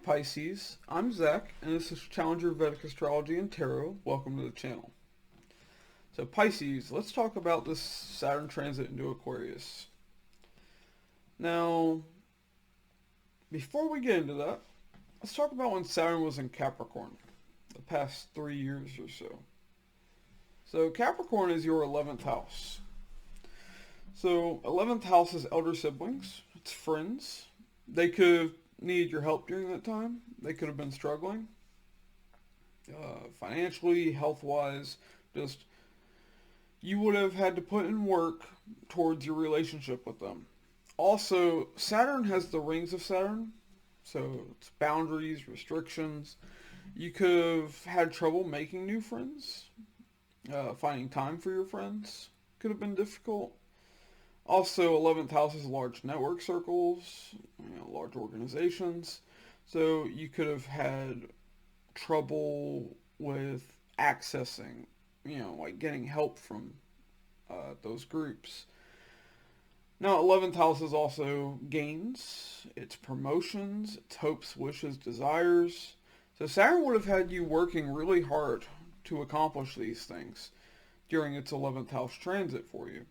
Pisces. I'm Zach, and this is Challenger Vedic Astrology and Tarot. Welcome to the channel. So Pisces, let's talk about this Saturn transit into Aquarius. Now, before we get into that, let's talk about when Saturn was in Capricorn, the past 3 years or so. So Capricorn is your 11th house. So 11th house is elder siblings, it's friends. They could have needed your help during that time. They could have been struggling financially, health-wise. Just you would have had to put in work towards your relationship with them. Also, Saturn has the rings of Saturn, so it's boundaries, restrictions. You could have had trouble making new friends. Finding time for your friends could have been difficult. Also, 11th house is large network circles, large organizations. So you could have had trouble with accessing, like getting help from those groups. Now, 11th house is also gains, it's promotions, it's hopes, wishes, desires. So Saturn would have had you working really hard to accomplish these things during its 11th house transit for you.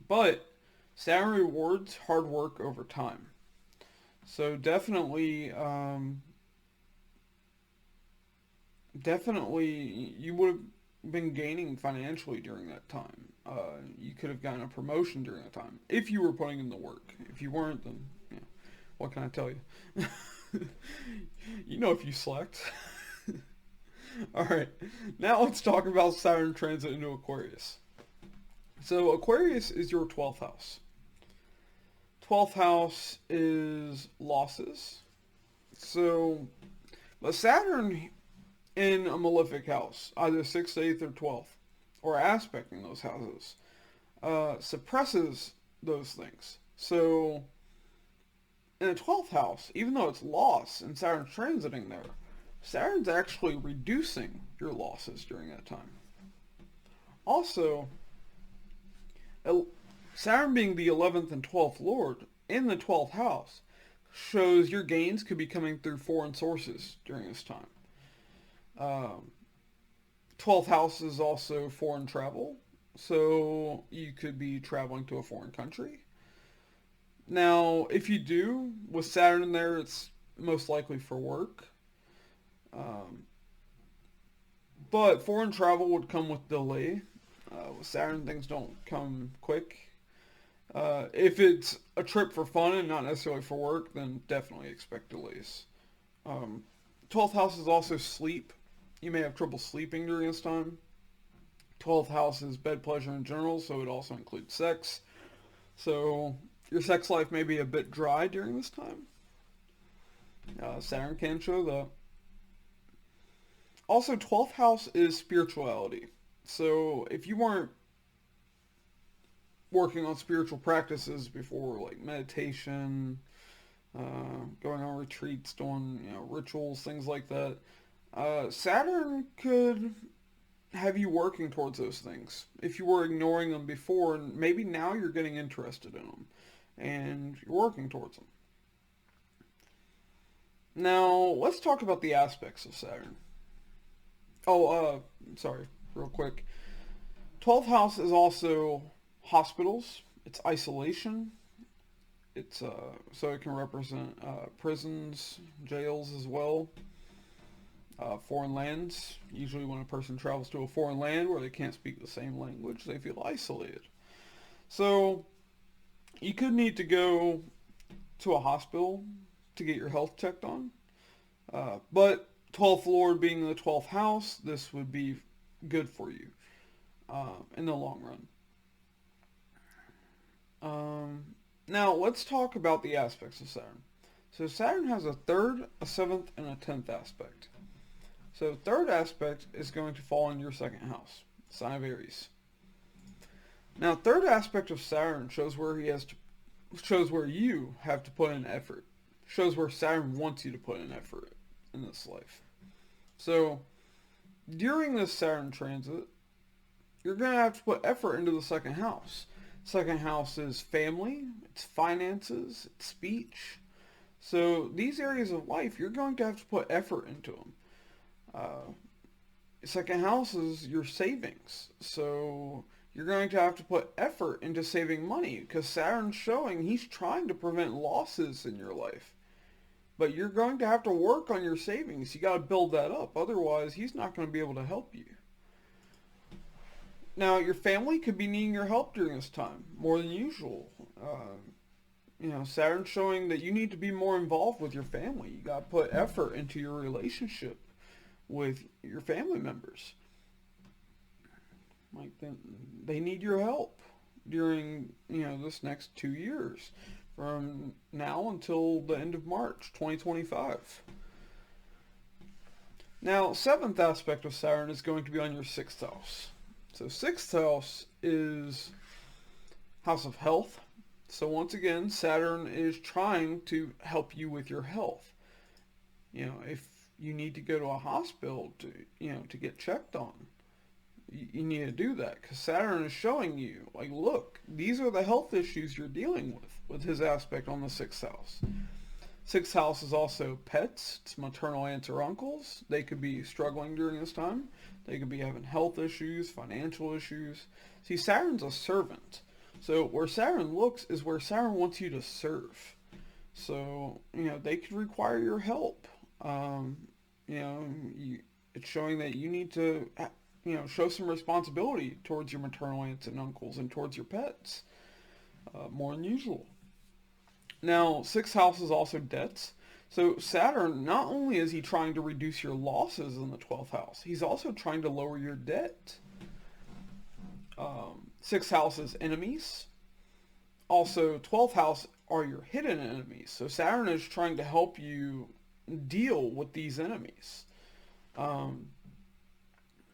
But Saturn rewards hard work over time. So definitely you would have been gaining financially during that time. You could have gotten a promotion during that time if you were putting in the work. If you weren't, then what can I tell you? If you slacked. All right, now let's talk about Saturn transit into Aquarius. So Aquarius is your 12th house. 12th house is losses. So, but Saturn in a malefic house, either 6th, 8th, or 12th, or aspecting those houses, suppresses those things. So, in the 12th house, even though it's loss and Saturn's transiting there, Saturn's actually reducing your losses during that time. Also, Saturn being the 11th and 12th lord in the 12th house shows your gains could be coming through foreign sources during this time. 12th house is also foreign travel, so you could be traveling to a foreign country. Now, if you do, with Saturn in there, it's most likely for work. But foreign travel would come with delay. With Saturn, things don't come quick. If it's a trip for fun and not necessarily for work, then definitely expect delays. 12th house is also sleep. You may have trouble sleeping during this time. 12th house is bed pleasure in general, so it also includes sex. So your sex life may be a bit dry during this time. Saturn can show that. Also, 12th house is spirituality. So if you weren't working on spiritual practices before, like meditation, going on retreats, doing rituals, things like that, Saturn could have you working towards those things. If you were ignoring them before, and maybe now you're getting interested in them, and you're working towards them. Now, let's talk about the aspects of Saturn. Sorry, real quick. 12th house is also hospitals. It's isolation. It's so it can represent prisons, jails as well. Foreign lands. Usually, when a person travels to a foreign land where they can't speak the same language, they feel isolated. So you could need to go to a hospital to get your health checked on. But 12th lord being in the 12th house, this would be good for you in the long run. Now, let's talk about the aspects of Saturn. So Saturn has a 3rd, a 7th, and a 10th aspect. So 3rd aspect is going to fall in your 2nd house, sign of Aries. Now, 3rd aspect of Saturn shows where you have to put in effort. Shows where Saturn wants you to put in effort in this life. So, during this Saturn transit, you're going to have to put effort into the 2nd house. 2nd house is family, it's finances, it's speech. So these areas of life, you're going to have to put effort into them. Second house is your savings. So you're going to have to put effort into saving money because Saturn's showing he's trying to prevent losses in your life. But you're going to have to work on your savings. You got to build that up. Otherwise, he's not going to be able to help you. Now, your family could be needing your help during this time more than usual. Saturn's showing that you need to be more involved with your family. You got to put effort into your relationship with your family members. Like they need your help during this next 2 years, from now until the end of March 2025. Now, seventh aspect of Saturn is going to be on your sixth house. So sixth house is house of health. So once again, Saturn is trying to help you with your health. If you need to go to a hospital to get checked on, you need to do that because Saturn is showing you, like, look, these are the health issues you're dealing with his aspect on the sixth house. Sixth house is also pets. It's maternal aunts or uncles. They could be struggling during this time. They could be having health issues, financial issues. See, Saturn's a servant. So where Saturn looks is where Saturn wants you to serve. So, they could require your help. It's showing that you need to, show some responsibility towards your maternal aunts and uncles and towards your pets, more than usual. Now, sixth house is also debts. So Saturn, not only is he trying to reduce your losses in the 12th house, he's also trying to lower your debt. Sixth house is enemies. Also, 12th house are your hidden enemies. So Saturn is trying to help you deal with these enemies.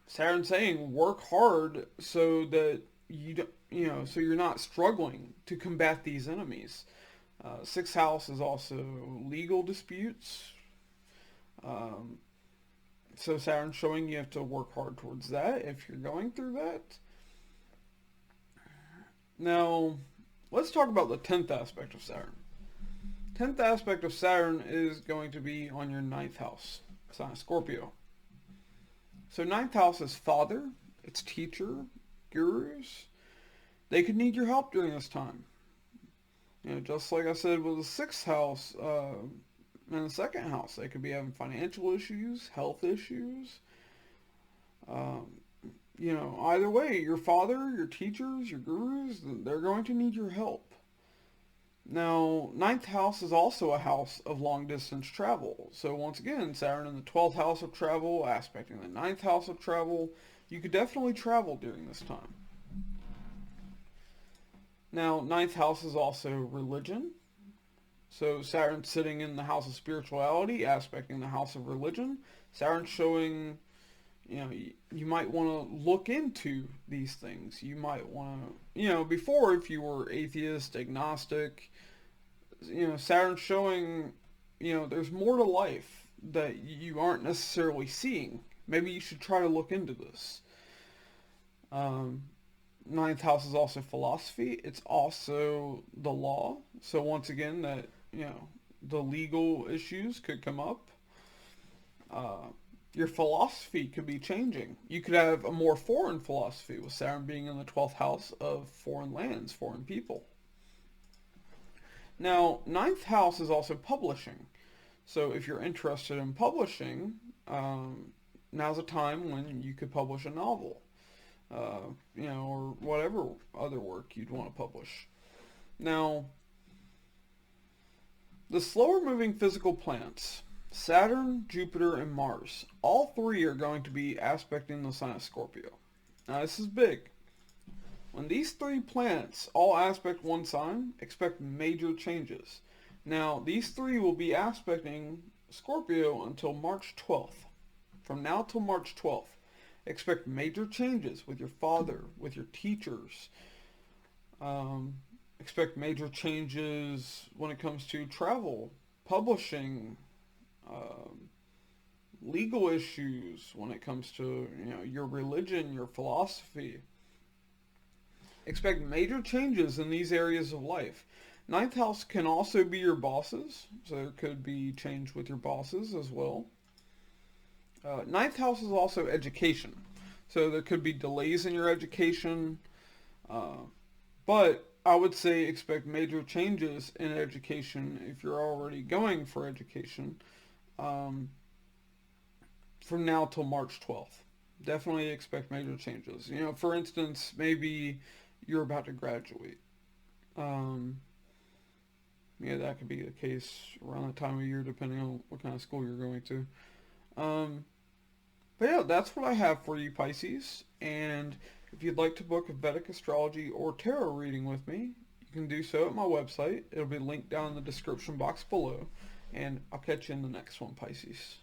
Saturn's saying work hard so that so you're not struggling to combat these enemies. Sixth house is also legal disputes. So Saturn's showing you have to work hard towards that if you're going through that. Now, let's talk about the 10th aspect of Saturn. 10th aspect of Saturn is going to be on your 9th house, sign of Scorpio. So 9th house is father, it's teacher, gurus. They could need your help during this time. Just like I said with the 6th house and the 2nd house, they could be having financial issues, health issues. Either way, your father, your teachers, your gurus, they're going to need your help. Now, 9th house is also a house of long distance travel. So once again, Saturn in the 12th house of travel, aspecting the 9th house of travel. You could definitely travel during this time. Now, 9th house is also religion. So Saturn sitting in the house of spirituality, aspecting the house of religion. Saturn showing, you might want to look into these things. You might want to, before, if you were atheist, agnostic, Saturn's showing, there's more to life that you aren't necessarily seeing. Maybe you should try to look into this. 9th house is also philosophy. It's also the law. So once again, that, the legal issues could come up. Your philosophy could be changing. You could have a more foreign philosophy with Saturn being in the 12th house of foreign lands, foreign people. Now, 9th house is also publishing. So if you're interested in publishing, now's a time when you could publish a novel. Or whatever other work you'd want to publish. Now, the slower moving physical planets, Saturn, Jupiter, and Mars, all three are going to be aspecting the sign of Scorpio. Now, this is big. When these three planets all aspect one sign, expect major changes. Now, these three will be aspecting Scorpio until March 12th. From now till March 12th. Expect major changes with your father, with your teachers. Expect major changes when it comes to travel, publishing, legal issues, when it comes to your religion, your philosophy. Expect major changes in these areas of life. Ninth house can also be your bosses, so there could be change with your bosses as well. Ninth house is also education, so there could be delays in your education, uh, but I would say expect major changes in education if you're already going for education um, from now till March 12th. Definitely expect major changes. You know, for instance, maybe you're about to graduate. Um, yeah, that could be the case around that time of year, depending on what kind of school you're going to. Um, but yeah, that's what I have for you, Pisces. And if you'd like to book a Vedic astrology or tarot reading with me, you can do so at my website. It'll be linked down in the description box below. And I'll catch you in the next one, Pisces.